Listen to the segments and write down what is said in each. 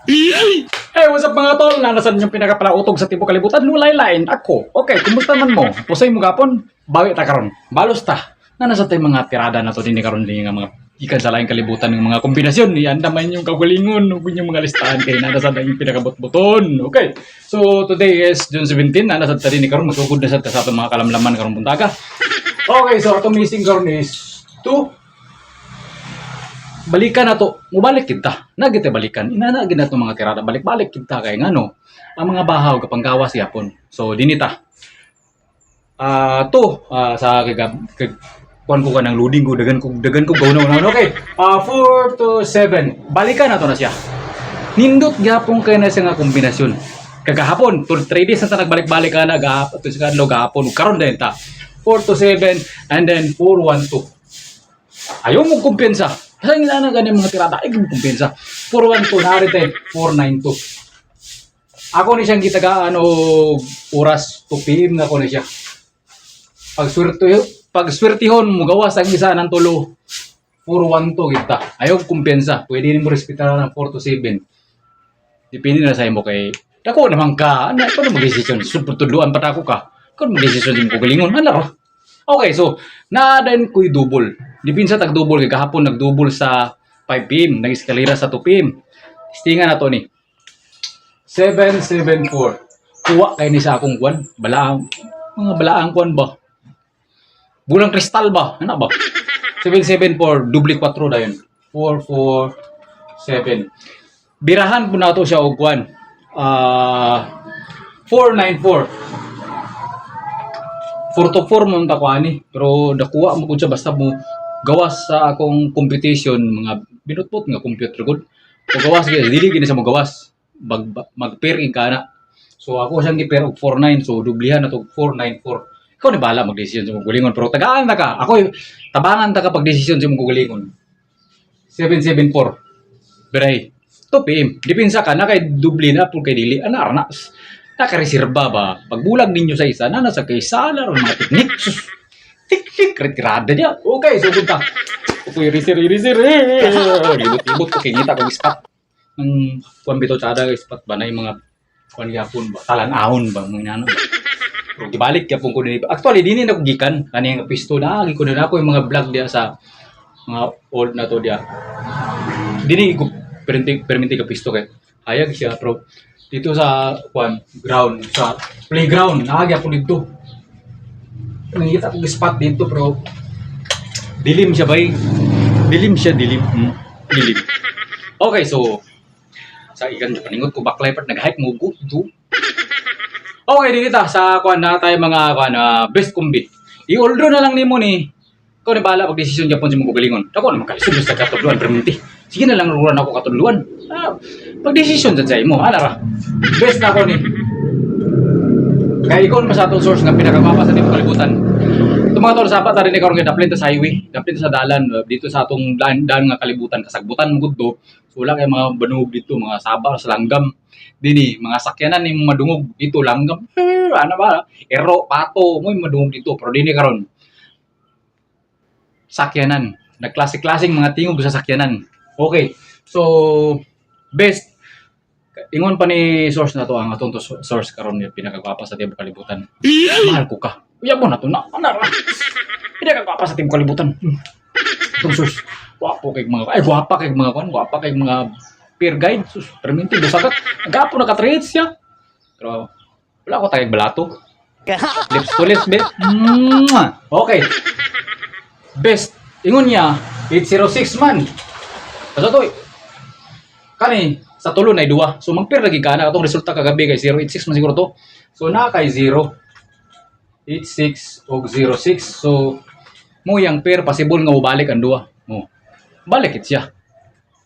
Hey, what's up mga tol? Nanasan yung pinakapalautog sa tibo kalibutan? Lulay-lain ako. Okay, kumusta man mo? Pusay mo gapon? Bawi ta karon. Balos ta. Nanasan tayo mga tirada na to din karon din nga mga ikan sa laing kalibutan ng mga kombinasyon. Ianda man yung kagalingon ug yung mga listahan kay nanasan yung pinakabot-boton. Okay. So today is June 17. Nanasan ta din karon masugod na sa atong mga kalamlaman karon buntaga. Okay, so atong missing karon is 2 balikan na to, mubalik kita. Nagite balikan. Inana gid nato mga tirada balik-balik kita kay ngano ang mga bahaw kapang gawas yapon. So dinita. Sa kuan ko kanang loading ko dagan ko gawon. Okay. 4 to 7. Balikan na to na siya. Nindot gyapon kay na siya nga kombinasyon. Kagahapon, 3 days na ta nagbalik-balik ka na gahapon to sa kadlaw gahapon karon din ta. 4 to 7 and then 4 1 2. Ayaw mo kumpensa. Kasi nga na ganyan mga tirada, ay kumpensa. 412, narito 492. Ako ni siyang gitagaan o oras 2 PM na ko ni siya. Pag swertihon mo gawas ang isa ng tulo, 412 kita. Ayaw kumpensa. Pwede rin mo respetar ng 4 to 7. Depende na sa imo kay ako naman ka. Ano pa na mag-desisyon? Supportuluan pa ako ka. Kung mag-desisyon din ko galingon, ano ra? Okay, so na din ko'y double. Dipinsa tag-double kay kahapon nag-double sa 5 PM, nag-eskalera sa 2 PM. Testingan na to ni. 774. Kuha kay ni sa akong kwan, balaang mga balaang kwan ba? Bulang kristal ba? Ano ba? 774 double 4 dayon. 447. Birahan po na to siya og kwan. 494. 4 to 4 mo ta ko ani, pero nakuha mo kun siya basta mo gawas sa akong competition mga binutpot nga computer good. O gawas gyud dili gini sa mo gawas. Mag-pair ka na. So ako siyang gi-pair og 49 so dublihan na to 494. Ikaw ni bala mag-desisyon sa mong gulingon pero tagaan na ka. Ako tabangan ta ka pag desisyon sa mong gulingon. 774. Beray. 2 PM. Dipinsa ka na kay dubli na pud kay dili ana na. Nakareserba ba? Pagbulag ninyo sa isa, nasa kay sala ron mga teknik. Tik-tik, retirada niya. Okay, so punta. Uy, reser. Libot-libot ko, kinita kong spot. Ang kuwan bito tsada, spot ba na yung mga kuwan yapon ba? Talan-ahon ba? Mga ano ba? Pero gibalik yapon ko din. Actually, dinin ako gikan. Kaniyang pisto na, ko na ako yung mga vlog diya sa mga old na to diya. Dinin ko perminti ka pisto kay. Hayag siya, pero dito sa ground, sa playground, nakagya po dito. Nakikita ko spot dito pero dilim siya bay. Dilim. Okay, so sa ikan paningot ko baklay part nag-hype mo go do. Okay, dito sa na tayo mga best combi. I-order na lang nimo ni. Ikaw na bahala pag desisyon Japon sa mong galingon. Ako na makalisod sa katuluan perminti. Sige na lang ruran ako katuluan. Pag-desisyon dyan sa imo, ra. Best na ako ni. Kaya ikaw naman sa atong source nga pinakamapa sa dito kalibutan. Itong mga tol, sapat na rin ikaw rin daplin sa highway, daplin sa dalan, dito sa atong daan nga kalibutan, kasagbutan mo gudto. So wala kay mga banug dito, mga sabar sa langgam. Dini, mga sakyanan ni madungog dito, langgam. Ano ba? Ero, pato, mo madungog dito. Pero dini karon sakyanan. Nagklase-klaseng mga tingog sa sakyanan. Okay. So, best ingon pa ni source na to ang atong source karon ni pinakagwapa sa tibuok kalibutan. Mahal ko ka. Uya mo na to na. Ana ra. Pinakagwapa sa tibuok kalibutan. Atong source. Gwapo kay mga gwapa kay mga gwapa kay mga peer guide. Sus, perminti busagat. Gapo na ka-trade siya. Pero wala ko tayong balato. Lips to lips, be. Okay. Best ingon niya 806 man. Basta to kani sa tulo na 2. So mag-pair lagi ka na atong resulta kagabi kay 086 man siguro to. So na kay 086 og 06. So mo yang pair possible nga mobalik ang 2. Mo. Balik it siya.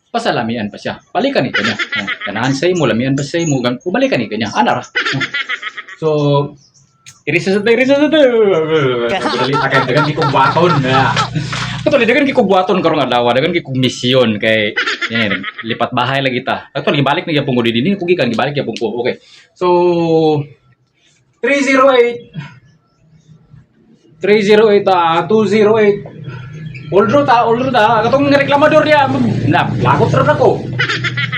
Pasalamian pa siya. Balikan ni kanya. Kanahan say mo lamian pa say mo gan balikan ni kanya. Ana ra. So i-reset. Dali takay dagan kong baton na. Actually, dagan kikog buhaton karong adlaw, dagan kikog misyon kay yan, lipat bahay lagi ta. Actually, gibalik na gyapon ko dinhi, kugi kan gibalik gyapon ko. Okay. So 308 208 Oldro ta katong reklamador dia. Na, lagot ra ko.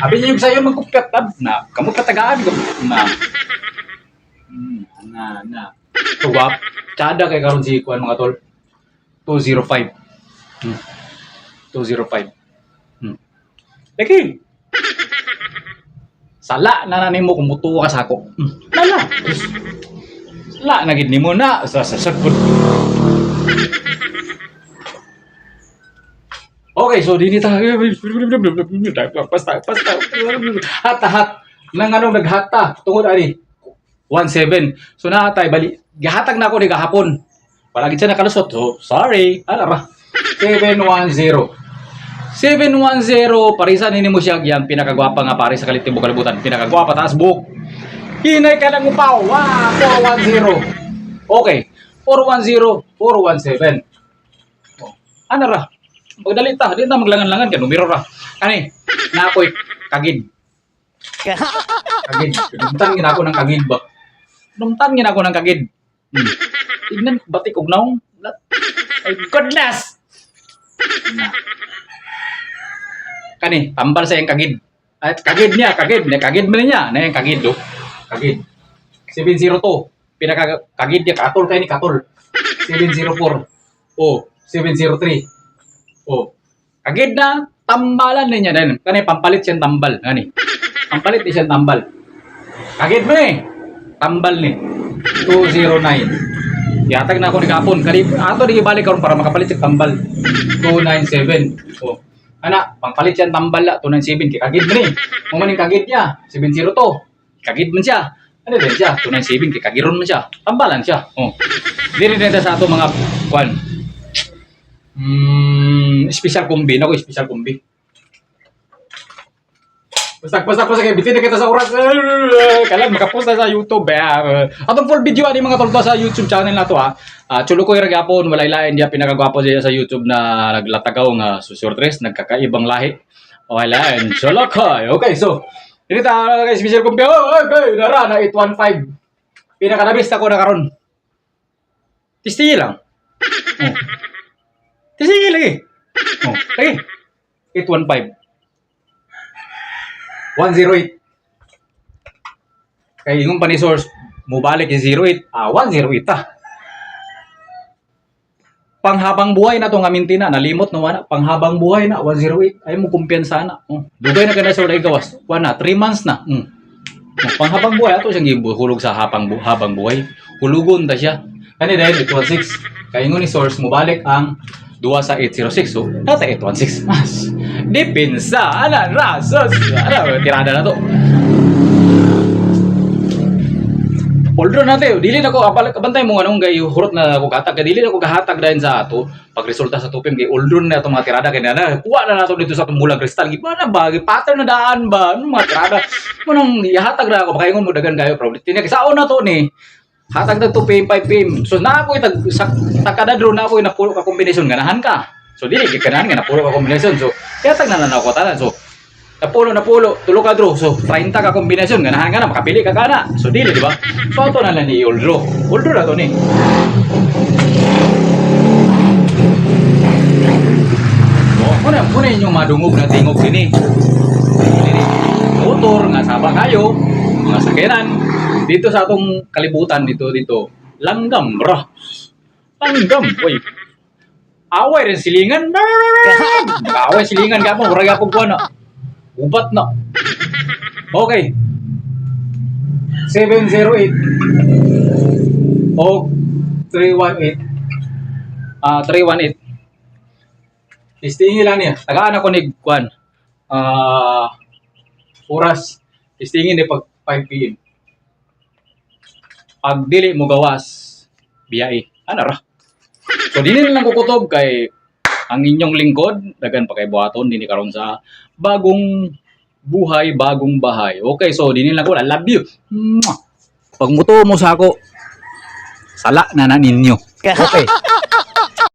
Abi niyo sa'yo magkupyat na kamo katagaan ko na. Na. So, tsada kay karon si kuan mga tol. 205. 205. Lagi. Sala na nimo kung mutuwa ka sa ako. Sala. Sala na gid nimo na sa sagod. Okay, so dini tayo. Basta. Hat nang anong naghata tungod ani 17. So naatay bali. Gihatag na ako ni gahapon. Palagi siya nakalusot. So, sorry. Ano ba? 710. 710. Parisan nini mo siya yan. Pinakagwapa nga pare sa Kalitibok Kalibutan. Pinakagwapa taas buhok. Hinay ka ng upaw. 410. Okay. 410. 417. Oh. Ano ra? Magdali ta. Di na maglangan-langan ka. Numero ra. Ani? Na ako'y kagid. Kagid. Dumtan gina ako ng kagid ba? Dumtan gina ako ng kagid. Tignan, batik og naong. My goodness! Kani, tambal sa yung kagid. At kagid niya. Kagid mo niya. Na yung kagid, do. Kagid. 702. Pinaka-kagid niya. Katol kayo ni Katol. 704. Oh, 703. Oh, kagid na. Tambalan niya din. Kani, pampalit siyang tambal. Kani. Pampalit niya siyang tambal. Kagid mo eh. Tambal ni. 209. Yatag na ako ni kapon. Ato di ibalik karon para makapalit sa tambal. 297. Oh. Ana, pangpalit siya tambal la 297 kay kagid man ni. Mo man ning kagid niya 702. Kagid man siya. Ano din siya 297 kay kagiron man siya. Tambalan siya. Oh. Dili din sa ato mga kwan. Special combi na ko special combi. Basta kay bitin na kita sa oras. Kailan makapost na sa YouTube. Atong full video ani mga toldo sa YouTube channel na to ha. Chulo ko iragapon walay lain dia pinakagwapo siya sa YouTube na naglatagaw nga susurtres nagkakaibang lahi. Okay lain. Chulo ko. Okay, so dito ta kay special combi. Okay, dara na 815. Pinakadabis ako na karon. Tistigil lang. Oh. Tistigil lagi. Oh, lagi. 815. 108. Kaya yung pa ni source, mubalik yung 08. 108 ta. Panghabang buhay na itong aminti na. Nalimot no na. Panghabang buhay na. 108. Ay mo kumpiyansa na. Dugay na ka na sa ulay gawas. 3 months na. Panghabang buhay. Ato siyang hulog sa habang buhay. Hulugon ta siya. Kani dahil 816. Kaya yung ni source, mubalik ang 2 sa 806. So, nata 816 mas. Dipinsa. Rasos. Tirada na to. Oldro natin. Dili na ko. Kabantay mo anong gay hurot na ako katag. Dili na ko kahatag dahil sa ato. Pag resulta sa tupim. Kay oldro na itong mga tirada. Kaya na. Kuha na nato dito sa itong mulang kristal. Iba na ba? Pattern na daan ba? Anong mga tirada? Munang ihatag na ako. Pakaingon mo dagan kayo. Probably. Tinagsaon na to ni. Hatag na 2 PM, 5 PM. So, na ako takadadro na ako yung napulo ka kombinasyon. Ganahan ka. So, dili, ganahan ka, napulo ka kombinasyon. So, hatag na ako tanan. So, napulo, tulo ka draw. So, 30 ka kombinasyon. Ganahan ka na, makapili ka na. So, dili, di ba? So, ito na lang ni Oldro. Oldro na ito ni. So, muna yung madungog na tingog sini. Motor, nga saba kayo, mga sakiran. Dito sa atong kalibutan, dito, langgam, bro. Langgam, boy. Away rin silingan. Away silingan ka mo, murag ako ko na. Ubat na. Okay. 708 o 318. 318. Istingin lang niya. Tagaan ako ni Kwan. Oras. Istingin ni pag 5 PM. Pag dili mo gawas, biyai. Ano ra? So, dili lang kukutob kay ang inyong lingkod, dagan pa kay buhaton, dini karon sa bagong buhay, bagong bahay. Okay, so dini lang ko, I love you. Pag muto mo sa ako, sala na ninyo. Okay.